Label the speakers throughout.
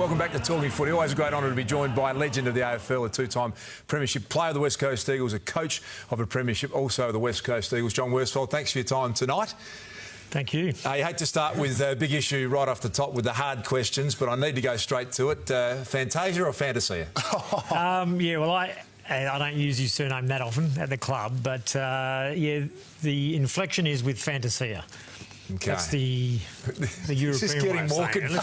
Speaker 1: Welcome back to Talking Footy. Always a great honour to be joined by a legend of the AFL, a two-time premiership player of the West Coast Eagles, a coach of a premiership, also the West Coast Eagles. John Worsfold, thanks for your time tonight.
Speaker 2: Thank you.
Speaker 1: You hate to start with a big issue right off the top with the hard questions, but I need to go straight to it. Fantasia or Fantasia?
Speaker 2: Yeah, well, I don't use your surname that often at the club, but yeah, the inflection is with Fantasia.
Speaker 1: Okay.
Speaker 2: That's the European
Speaker 1: This is getting more confusing.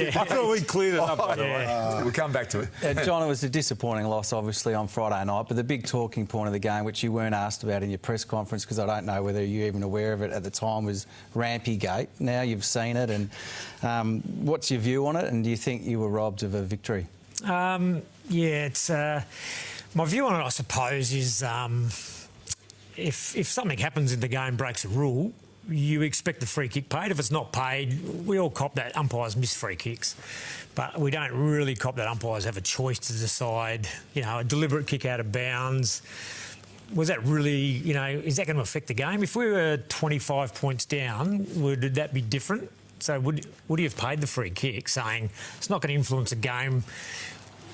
Speaker 3: I thought we cleared it up, by the way.
Speaker 1: We'll come back to it.
Speaker 4: John, it was a disappointing loss, obviously, on Friday night, but the big talking point of the game, which you weren't asked about in your press conference, because I don't know whether you're even aware of it at the time, was Rampygate. Now you've seen it, and what's your view on it, and do you think you were robbed of a victory?
Speaker 2: Yeah, it's my view on it, I suppose, is if something happens in the game, breaks a rule, you expect the free kick paid. If it's not paid, we all cop that umpires miss free kicks, but we don't really cop that umpires have a choice to decide, you know, a deliberate kick out of bounds. Was that really, you know, is that going to affect the game? If we were 25 points down, would that be different? So would he have paid the free kick, saying it's not going to influence the game?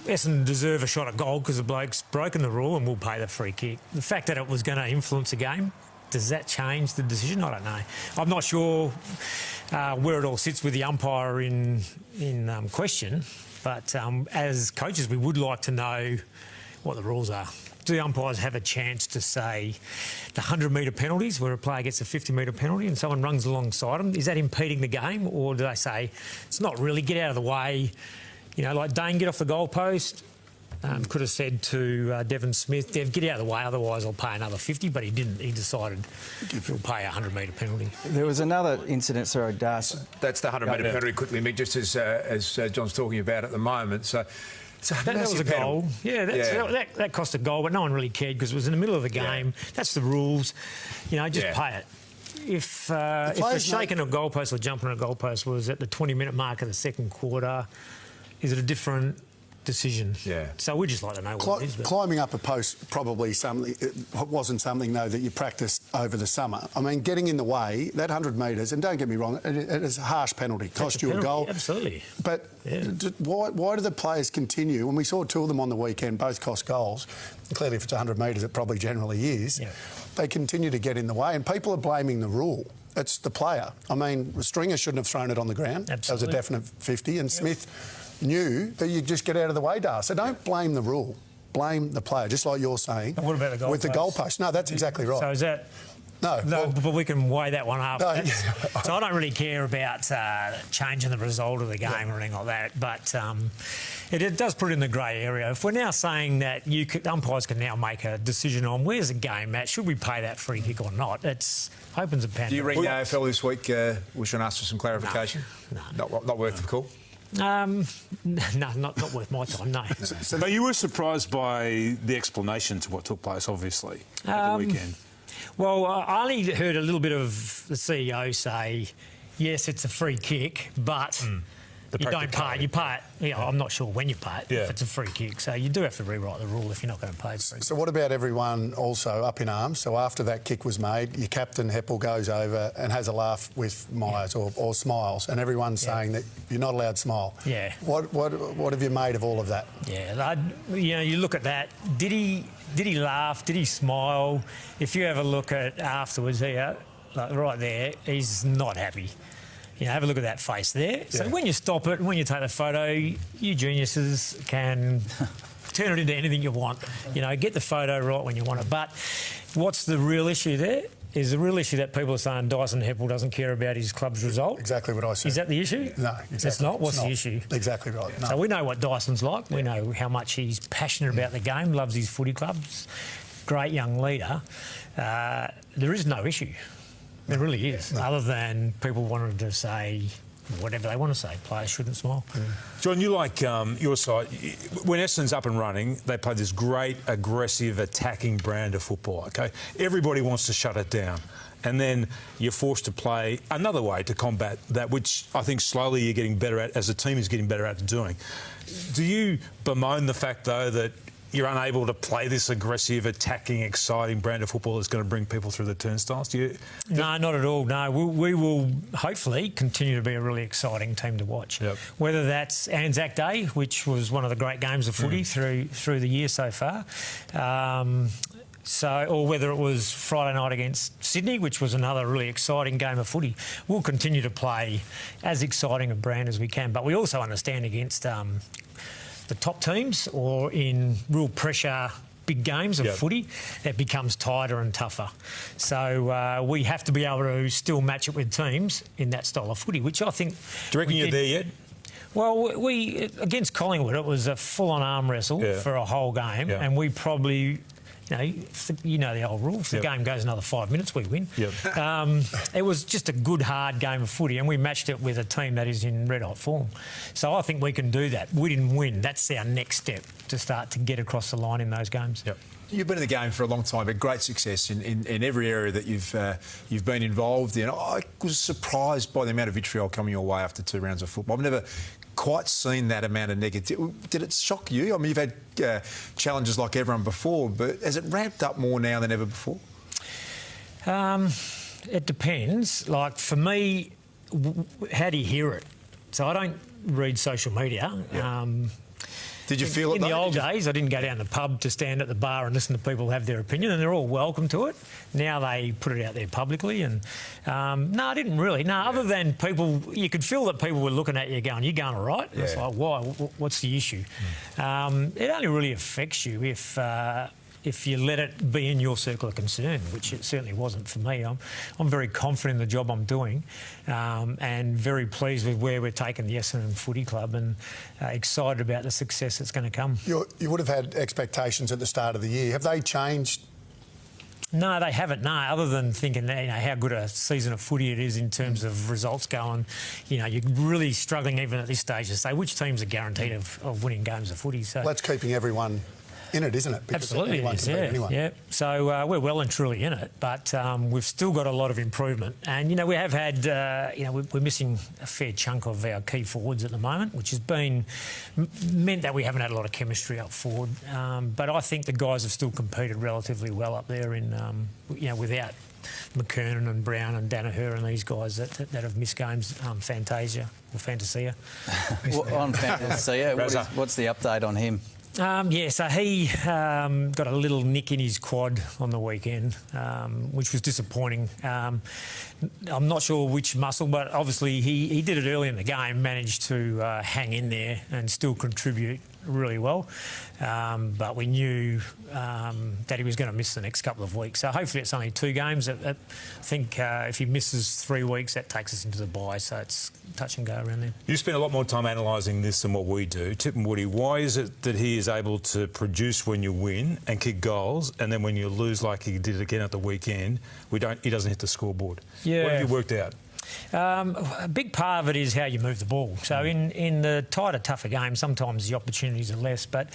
Speaker 2: Essendon deserve a shot at goal because the bloke's broken the rule and we'll pay the free kick. The fact that it was going to influence the game, does that change the decision? I don't know. I'm not sure where it all sits with the umpire in question, but as coaches, we would like to know what the rules are. Do the umpires have a chance to say the 100-metre penalties, where a player gets a 50-metre penalty and someone runs alongside them, is that impeding the game? Or do they say, it's not really, get out of the way? You know, like Dane, get off the goalpost. Could have said to Devon Smith, Dev, get out of the way, otherwise I'll pay another 50, but he didn't. He decided he'll pay a 100-metre penalty.
Speaker 4: There was another incident, sorry, Das.
Speaker 1: That's the 100-metre penalty quickly, Mick, just as John's talking about at the moment. So that was a goal. Yeah, that cost a goal, but no one really cared because it was in the middle of the game. Yeah. That's the rules. You know, just pay it. If the shaking a goalpost or jumping a goalpost was at the 20-minute mark of the second quarter, is it a different decision? Yeah. So we just like to know what it is.
Speaker 3: Climbing up a post probably wasn't something though that you practiced over the summer. I mean, getting in the way, that 100 metres, and don't get me wrong, it is a harsh penalty. Cost you a goal.
Speaker 2: Absolutely.
Speaker 3: But why do the players continue? When we saw two of them on the weekend, both cost goals. Clearly, if it's 100 metres, it probably generally is. Yeah. They continue to get in the way, and people are blaming the rule. It's the player. I mean, Stringer shouldn't have thrown it on the ground. Absolutely. That was a definite 50, and Smith knew that you just get out of the way, Dar. So don't blame the rule. Blame the player, just like you're saying.
Speaker 2: And what about the goalpost?
Speaker 3: With the goalpost. No, that's exactly right.
Speaker 2: So is that... No, but we can weigh that one up. No, so I don't really care about changing the result of the game or anything like that, but it does put it in the grey area. If we're now saying that umpires can now make a decision on where's the game at, should we pay that free kick or not, it opens a pan.
Speaker 1: Do you ring the AFL this week? We should ask for some clarification? No. Not worth the call?
Speaker 2: No, not worth my time, no.
Speaker 3: But you were surprised by the explanation to what took place, obviously, at the weekend.
Speaker 2: Well, I only heard a little bit of the CEO say, yes, it's a free kick, but you don't pay it. You pay it. You know, I'm not sure when you pay it if it's a free kick. So you do have to rewrite the rule if you're not going to pay the free kick.
Speaker 3: So what about everyone also up in arms? So after that kick was made, your captain, Heppel, goes over and has a laugh with Myers or smiles, and everyone's saying that you're not allowed to smile. Yeah. What have you made of all of that?
Speaker 2: Yeah, you know, you look at that. Did he laugh? Did he smile? If you have a look at afterwards here, like right there, he's not happy. You know, have a look at that face there. Yeah. So when you stop it, when you take the photo, you geniuses can turn it into anything you want. You know, get the photo right when you want it. But what's the real issue there? Is the real issue that people are saying Dyson Heppel doesn't care about his club's result?
Speaker 3: Exactly what I said.
Speaker 2: Is that the issue?
Speaker 3: No, exactly.
Speaker 2: It's not? What's the issue?
Speaker 3: Exactly right. No.
Speaker 2: So we know what Dyson's like. We know how much he's passionate about the game, loves his footy clubs. Great young leader. There is no issue. There really is, other than people wanted to say whatever they want to say. Players shouldn't smile.
Speaker 3: John, you like your side. When Essendon's up and running, they play this great, aggressive, attacking brand of football, OK? Everybody wants to shut it down. And then you're forced to play another way to combat that, which I think slowly you're getting better at, as a team is getting better at doing. Do you bemoan the fact, though, that
Speaker 5: you're unable to play this aggressive, attacking, exciting brand of football that's going to bring people through the turnstiles?
Speaker 2: No, not at all. No, we will hopefully continue to be a really exciting team to watch.
Speaker 5: Yep.
Speaker 2: Whether that's Anzac Day, which was one of the great games of footy through the year so far, or whether it was Friday night against Sydney, which was another really exciting game of footy, we'll continue to play as exciting a brand as we can. But we also understand against the top teams or in real pressure big games of footy, it becomes tighter and tougher. So we have to be able to still match it with teams in that style of footy, which I think...
Speaker 5: Do you reckon you're there yet?
Speaker 2: Well, we against Collingwood, it was a full-on arm wrestle for a whole game, and we probably... You know the old rule. If the game goes another 5 minutes, we win. It was just a good, hard game of footy, and we matched it with a team that is in red-hot form. So I think we can do that. We didn't win. That's our next step to start to get across the line in those games.
Speaker 6: You've been in the game for a long time, but great success in every area that you've been involved in. I was surprised by the amount of vitriol coming your way after 2 rounds of football. I've never quite seen that amount of negativity. Did it shock you? I mean, you've had challenges like everyone before, but has it ramped up more now than ever before?
Speaker 2: It depends. Like, for me, how do you hear it? So I don't read social media.
Speaker 6: Did you feel it?
Speaker 2: In the old days, I didn't go down the pub to stand at the bar and listen to people have their opinion, and they're all welcome to it. Now they put it out there publicly, and no, I didn't really. No, other than people, you could feel that people were looking at you going, "You're going all right?" And it's like, why? What's the issue? It only really affects you if you let it be in your circle of concern, which it certainly wasn't for me. I'm very confident in the job I'm doing, and very pleased with where we're taking the Essendon Footy Club, and excited about the success that's going to come.
Speaker 3: You would have had expectations at the start of the year. Have they changed?
Speaker 2: No, they haven't. No, other than thinking, how good a season of footy it is in terms of results going. You're really struggling even at this stage to say which teams are guaranteed of winning games of footy. So
Speaker 3: that's keeping everyone in it, isn't it? Because
Speaker 2: absolutely,
Speaker 3: anyone can beat anyone.
Speaker 2: Yeah. So we're well and truly in it, but we've still got a lot of improvement. And we have had, we're missing a fair chunk of our key forwards at the moment, which has meant that we haven't had a lot of chemistry up forward. But I think the guys have still competed relatively well up there in, without McKernan and Brown and Danaher and these guys that have missed games. Fantasia.
Speaker 4: Well, on Fantasia, what's the update on him?
Speaker 2: So he got a little nick in his quad on the weekend, which was disappointing. I'm not sure which muscle, but obviously he did it early in the game, managed to hang in there and still contribute really well. But we knew that he was going to miss the next couple of weeks. So hopefully it's only 2 games. I think if he misses 3 weeks, that takes us into the bye. So it's touch and go around there.
Speaker 5: You spend a lot more time analysing this than what we do. Tip and Woody, why is it that he is able to produce when you win and kick goals, and then when you lose like he did again at the weekend, he doesn't hit the scoreboard?
Speaker 2: Yeah.
Speaker 5: What have you worked out?
Speaker 2: A big part of it is how you move the ball. So in the tighter, tougher games, sometimes the opportunities are less, but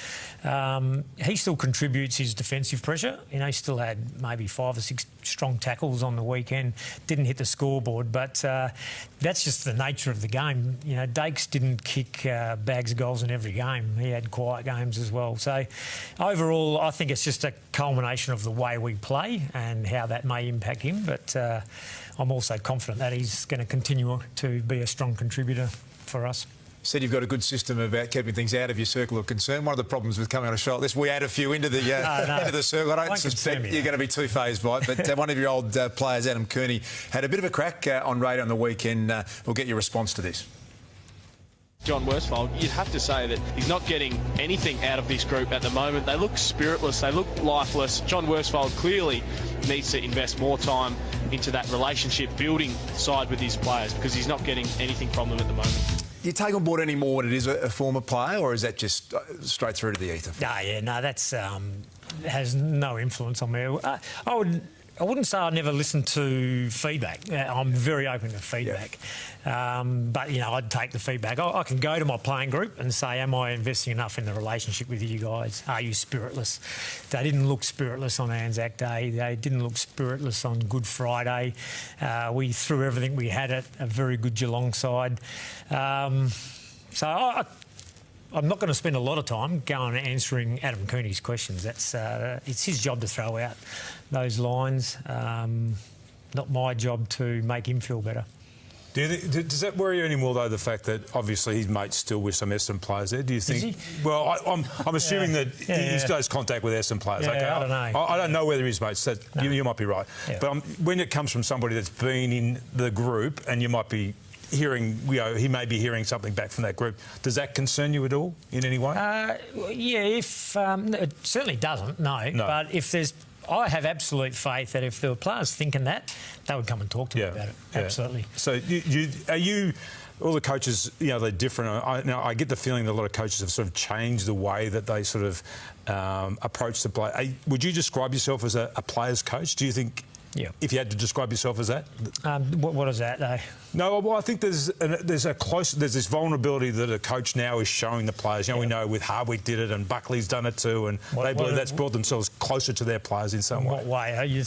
Speaker 2: he still contributes his defensive pressure. He still had maybe 5 or 6 strong tackles on the weekend, didn't hit the scoreboard, but that's just the nature of the game. Dakes didn't kick bags of goals in every game. He had quiet games as well. So overall, I think it's just a culmination of the way we play and how that may impact him, but I'm also confident that he's going to continue to be a strong contributor for us.
Speaker 6: Said you've got a good system about keeping things out of your circle of concern. One of the problems with coming on a show like this, we add a few into the into the circle. I don't suspect you're going to be too fazed by it, but one of your old players, Adam Kearney, had a bit of a crack on radio on the weekend. We'll get your response to this.
Speaker 7: John Worsfold, you'd have to say that he's not getting anything out of this group at the moment. They look spiritless, they look lifeless. John Worsfold clearly needs to invest more time into that relationship building side with his players, because he's not getting anything from them at the moment.
Speaker 6: Do you take on board any more when it is a former player, or is that just straight through to the ether?
Speaker 2: That's has no influence on me. I wouldn't say I never listen to feedback. I'm very open to feedback. But, I'd take the feedback. I can go to my playing group and say, am I investing enough in the relationship with you guys? Are you spiritless? They didn't look spiritless on Anzac Day. They didn't look spiritless on Good Friday. We threw everything we had at a very good Geelong side. So I'm not going to spend a lot of time going and answering Adam Cooney's questions. That's it's his job to throw out those lines. Not my job to make him feel better.
Speaker 5: Does that worry you anymore, though, the fact that obviously his mate's still with some Essendon players there? Do you think...
Speaker 2: Is he?
Speaker 5: Well, I'm assuming that he has contact with Essendon players.
Speaker 2: Yeah,
Speaker 5: okay,
Speaker 2: I don't know.
Speaker 5: I don't know whether his mate's... You might be right.
Speaker 2: Yeah.
Speaker 5: But when it comes from somebody that's been in the group and you might be hearing, he may be hearing something back from that group, does that concern you at all in any way?
Speaker 2: It certainly doesn't, no. But if there's... I have absolute faith that if there were players thinking that, they would come and talk to me about it. Absolutely.
Speaker 5: So are you... All the coaches, they're different. I get the feeling that a lot of coaches have sort of changed the way that they sort of approach the play. Would you describe yourself as a player's coach? Do you think...
Speaker 2: Yeah.
Speaker 5: If you had to describe yourself as that?
Speaker 2: What is that, though?
Speaker 5: No, well, I think there's this vulnerability that a coach now is showing the players. We know with Hardwick did it and Buckley's done it too, and they believe that's brought themselves closer to their players in some way.
Speaker 2: What way? Are you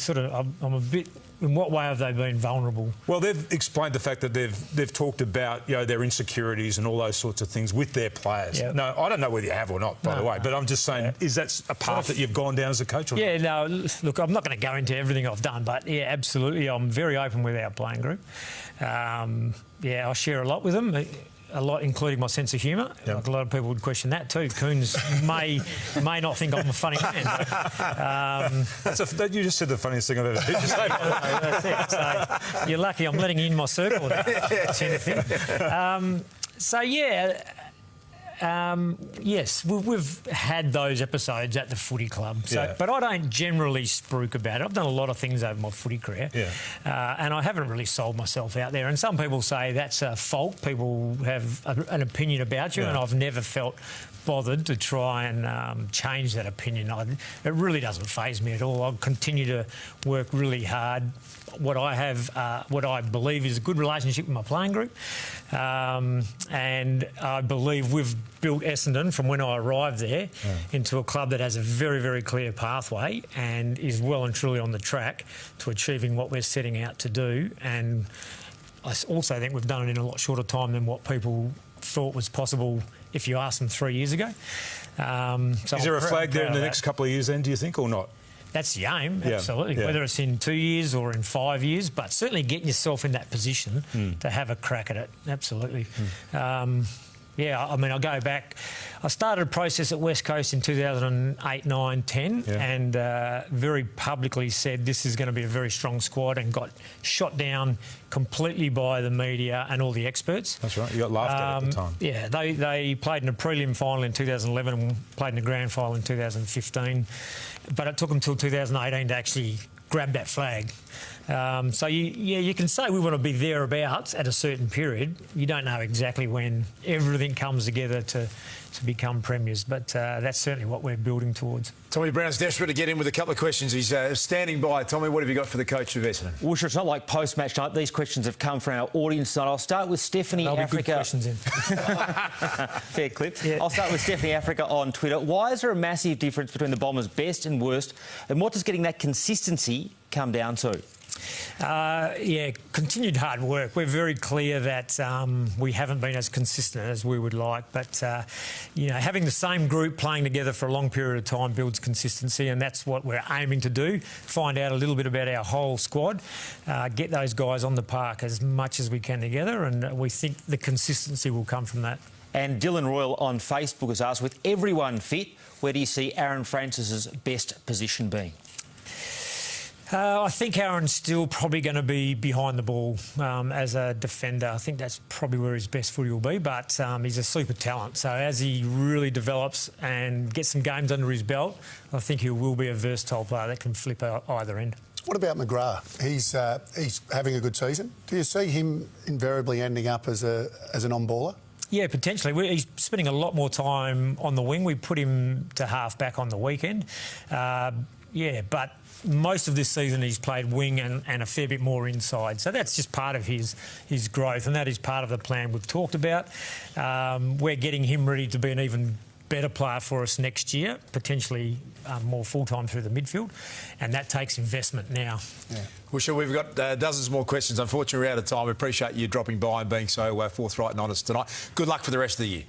Speaker 2: I'm a bit... In what way have they been vulnerable?
Speaker 5: Well, they've explained the fact that they've talked about their insecurities and all those sorts of things with their players.
Speaker 2: Yep.
Speaker 5: No, I don't know whether you have or not, by the way, but I'm just saying, is that a path that you've gone down as a coach? Or not?
Speaker 2: No. Look, I'm not going to go into everything I've done, but absolutely, I'm very open with our playing group. I share a lot with them. A lot, including my sense of humour.
Speaker 5: Yep.
Speaker 2: Like a lot of people would question that too. Coons may not think I'm a funny man. But,
Speaker 5: you just said the funniest thing I've ever heard you say.
Speaker 2: That's it. So you're lucky I'm letting you in my circle. Yes, we've had those episodes at the footy club, but I don't generally spruik about it. I've done a lot of things over my footy career, and I haven't really sold myself out there. And some people say that's a fault. People have an opinion about you, and I've never felt bothered to try and change that opinion. It really doesn't faze me at all. I'll continue to work really hard. What I believe is a good relationship with my playing group, and I believe we've built Essendon from when I arrived there into a club that has a very, very clear pathway and is well and truly on the track to achieving what we're setting out to do. And I also think we've done it in a lot shorter time than what people thought was possible if you asked them 3 years ago.
Speaker 5: Is there a flag there in the next couple of years then, do you think, or not?
Speaker 2: That's the aim, absolutely. Whether it's in 2 years or in 5 years, but certainly getting yourself in that position to have a crack at it, absolutely. I'll go back. I started a process at West Coast in 2008, 9, 10 and very publicly said this is going to be a very strong squad, and got shot down completely by the media and all the experts.
Speaker 5: That's right, you got laughed at the time.
Speaker 2: Yeah, they played in a prelim final in 2011 and played in a grand final in 2015. But it took them till 2018 to actually grab that flag. So you can say we want to be thereabouts at a certain period. You don't know exactly when everything comes together to become premiers, but that's certainly what we're building towards.
Speaker 6: Tommy Brown's desperate to get in with a couple of questions. He's standing by. Tommy, what have you got for the coach of Essendon?
Speaker 8: Woosha, it's not like post-match night. These questions have come from our audience tonight. I'll start with Stephanie Africa.
Speaker 2: Be good questions in.
Speaker 8: Fair clip.
Speaker 2: Yeah.
Speaker 8: I'll start with Stephanie Africa on Twitter. Why is there a massive difference between the Bombers' best and worst, and what does getting that consistency come down to?
Speaker 2: Continued hard work. We're very clear that we haven't been as consistent as we would like, but having the same group playing together for a long period of time builds consistency, and that's what we're aiming to do. Find out a little bit about our whole squad, get those guys on the park as much as we can together, and we think the consistency will come from that.
Speaker 8: And Dylan Royal on Facebook has asked, with everyone fit, where do you see Aaron Francis's best position being?
Speaker 2: I think Aaron's still probably going to be behind the ball as a defender. I think that's probably where his best footy will be, but he's a super talent. So as he really develops and gets some games under his belt, I think he will be a versatile player that can flip either end.
Speaker 3: What about McGrath? He's having a good season. Do you see him invariably ending up as an on-baller?
Speaker 2: Yeah, potentially. He's spending a lot more time on the wing. We put him to half-back on the weekend. But most of this season he's played wing and a fair bit more inside. So that's just part of his growth, and that is part of the plan we've talked about. We're getting him ready to be an even better player for us next year, potentially more full-time through the midfield, and that takes investment now.
Speaker 6: Yeah. Well, sure, we've got dozens more questions. Unfortunately, we're out of time. We appreciate you dropping by and being so forthright and honest tonight. Good luck for the rest of the year.